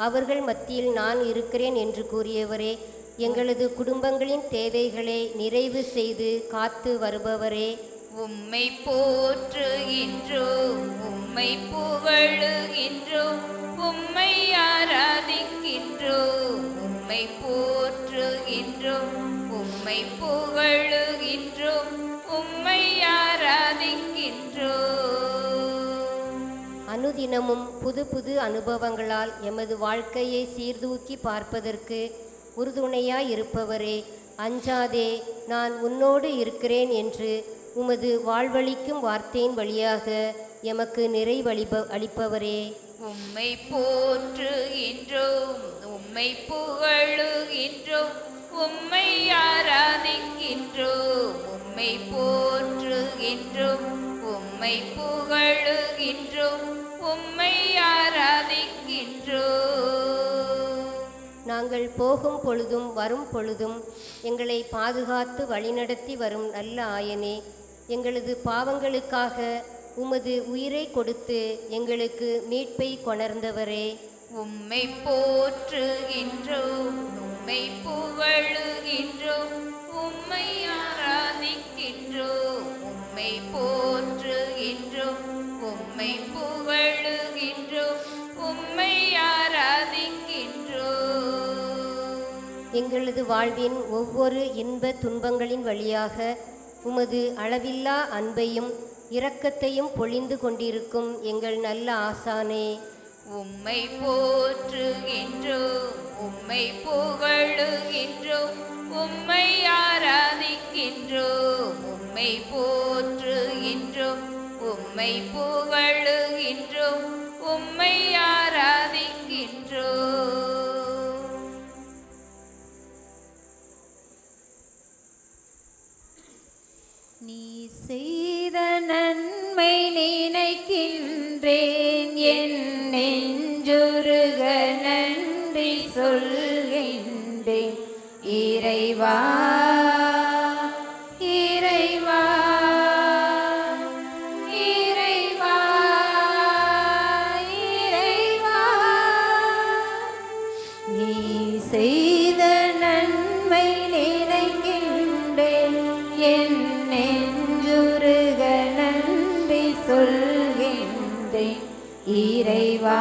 அவர்கள் மத்தியில் நான் இருக்கிறேன் என்று கூறியவரே, எங்களது குடும்பங்களின் தேவைகளை நிறைவு செய்து காத்து வருபவரே, உம்மை போற்றுகின்றோம், உம்மை புகழுகின்றோம், உம்மை ஆராதிக்கின்றோம். உம்மை போற்றுகின்றோம், உம்மை புகழுகின்றோம், உம்மை ஆராதிக்கின்றோம். அனுதினமும் புது புது அனுபவங்களால் எமது வாழ்க்கையை சீர்தூக்கி பார்ப்பதற்கு உறுதுணையாய் இருப்பவரே, அஞ்சாதே நான் உன்னோடு இருக்கிறேன் என்று உமது வாழ்வளிக்கும் வார்த்தையின் வழியாக எமக்கு அளிப்பவரே, உம்மை போற்றுகின்றோம், உம்மை புகழுகின்றோம், உம்மை ஆராதிக்கின்றோம். உம்மை போற்றுகின்றோம், உம்மை புகழுகின்றோம், உம்மை ஆராதிக்கின்றோம். நாங்கள் போகும் பொழுதும் வரும் பொழுதும் எங்களை பாதுகாத்து வழிநடத்தி வரும் நல்ல ஆயனே, எங்களது பாவங்களுக்காக உமது உயிரை கொடுத்து எங்களுக்கு மீட்பை கொணர்ந்தவரே, உம்மை போற்றுகின்றோம், உம்மை புகழுகின்றோம், உம்மை ஆராதிக்கின்றோம். உம்மை போற்றுகின்றோம், உம்மை புகழுகின்றோம், உம்மை ஆராதிக்கின்றோம். எங்களது வாழ்வின் ஒவ்வொரு இன்ப துன்பங்களின் வழியாக உமது அளவில்லா அன்பையும் இரக்கத்தையும் பொழிந்து கொண்டிருக்கும் எங்கள் நல்ல ஆசானே, உம்மை போற்றுகின்றோம், உம்மை புகழுகின்றோம், உம்மை ஆராதிக்கின்றோம். உம்மை போற்றுகின்றோம், உம்மை புகழுகின்றோம், உம்மை ஆராதிக்கின்றோம். நீ செய்த நன்மை நினைக்கின்றேன், என் நெஞ்சுருக நன்றி சொல்கின்றேன். இறைவா இறைவா இறைவா இறைவா, நீ செய்த நன்மை நினைக்கின்றேன், என் நெஞ்சுருக நன்றி சொல்கின்றேன். இறைவா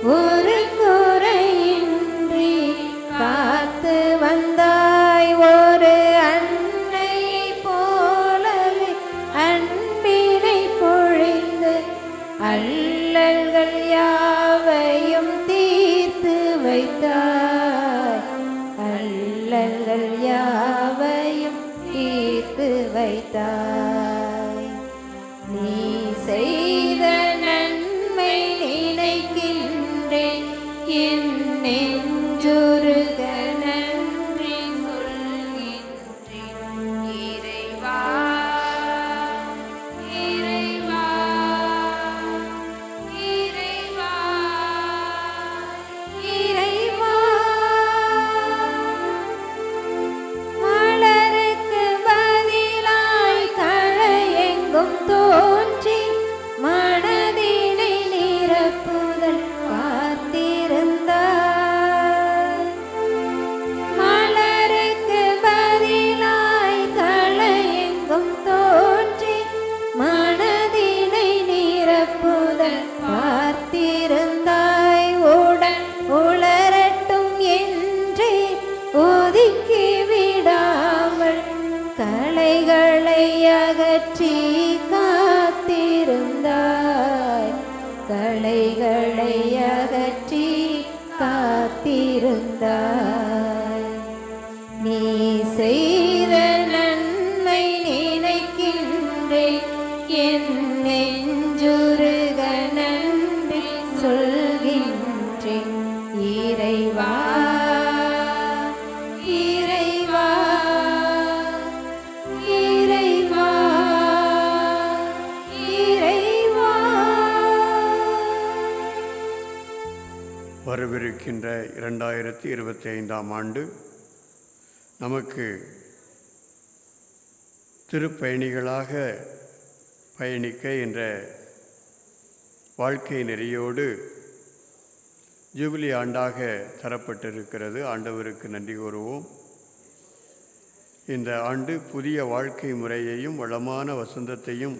ஒரு குறையின்றி காத்து வந்தாய். ஒரு அன்னையை போலவே அன்பினை பொழிந்து அல்லல்கள் யாவையும் தீர்த்து வைத்தாய். அல்லல்கள் யாவையும் தீர்த்து வைத்தாய். நீ செய்த நன்மை நினைக்கின்றேன். என் நெஞ்சுருக நன்றி சொல்கின்றேன். இறைவா இறைவா இறைவா இறைவா, மலருக்கு பதிலாய் களையெங்கும் தோன்றி மனதினை நிரப்புதல் பார்த்திருந்தாய். மலருக்கு பதிலாய் களையெங்கும் தோன்றி மனதினை நிரப்புதல் பார்த்திருந்தாய். உடன் உளரட்டும் என்றே ஒதுக்கி விடாமல் களைகளை அகற்றி காத்திருந்தாய். களைகளை அகற்றி காத்திருந்தாய். நீ செய்த நன்மை நினைக்கின்றேன். என் நெஞ்சுருக நன்றி சொல்கின்றேன். இறைவா இறைவா இறைவா இறைவா. வரவிருக்கின்ற 2025ஆம் ஆண்டு நமக்கு திருப்பயணிகளாக பயணிக்க என்ற வாழ்க்கை நெறியோடு ஜூபிலி ஆண்டாக தரப்பட்டிருக்கிறது. ஆண்டவருக்கு நன்றி கூறுவோம். இந்த ஆண்டு புதிய வாழ்க்கை முறையையும் வளமான வசந்தத்தையும்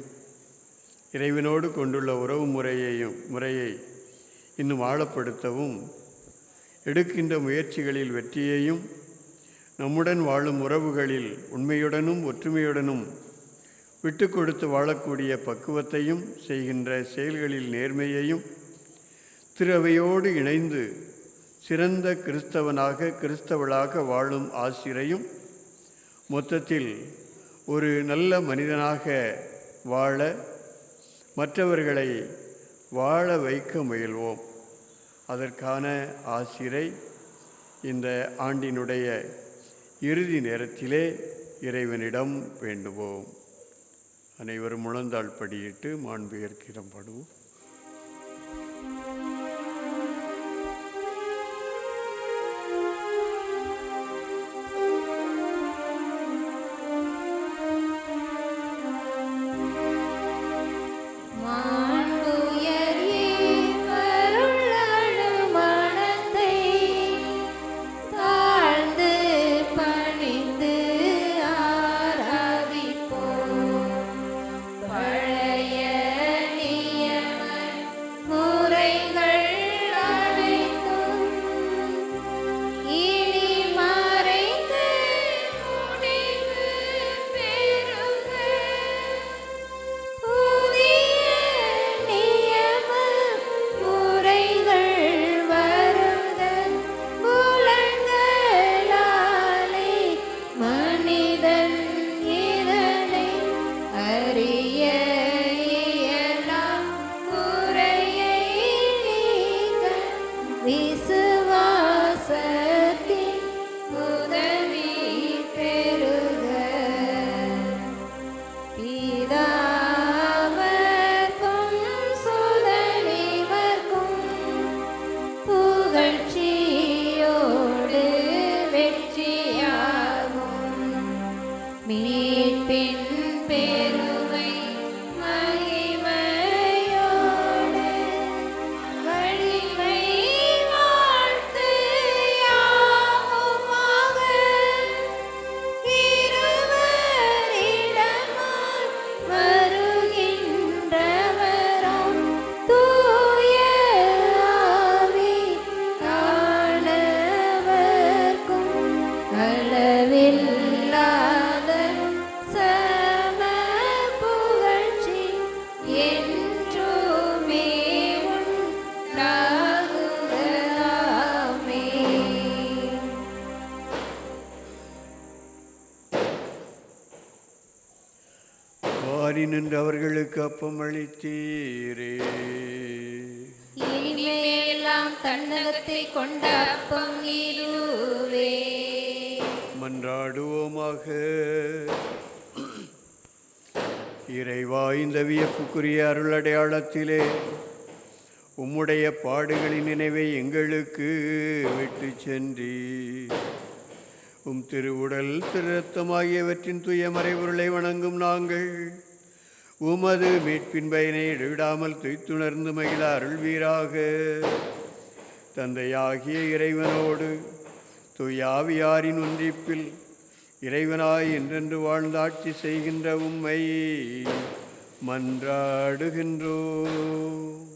இறைவனோடு கொண்டுள்ள உறவு முறையை இன்னும் ஆழப்படுத்தவும், எடுக்கின்ற முயற்சிகளில் வெற்றியையும், நம்முடன் வாழும் உறவுகளில் உண்மையுடனும் ஒற்றுமையுடனும் விட்டு கொடுத்து வாழக்கூடிய பக்குவத்தையும், செய்கின்ற செயல்களில் நேர்மையையும், திரு அவையோடு இணைந்து சிறந்த கிறிஸ்தவளாக வாழும் ஆசிரையும், மொத்தத்தில் ஒரு நல்ல மனிதனாக வாழ, மற்றவர்களை வாழ வைக்க முயல்வோம். அதற்கான ஆசிரை இந்த ஆண்டினுடைய இறுதி நேரத்திலே இறைவனிடம் வேண்டுவோம். அனைவரும் முழந்தாள் படியிட்டு மாண்புயர்க்கிடம் பாடுவோம். வாரி நின்று அவர்களுக்கு அப்பம் அளித்தீரே. இனிமையெல்லாம் தன்னகத்தை கொண்ட அப்பம் நீருவே. மன்றாடுவோமாக. இறைவா, இந்த வியப்புக்குரிய அருள் அடையாளத்திலே உம்முடைய பாடுகளின் நினைவை எங்களுக்கு விட்டு சென்றி உம் திருவுடல் திருரத்தம் ஆகியவற்றின் தூய மறைபொருளை வணங்கும் நாங்கள் உமது மீட்பின் பயனை இடைவிடாமல் துய்த்துணர்ந்து மகிழ அருள்வீராக. தந்தையாகிய இறைவனோடு தூயாவியாரின் ஒன்றிப்பில் இறைவனாய் என்றென்று வாழ்ந்தாட்சி செய்கின்ற உம்மை மன்றாடுகின்றோம்.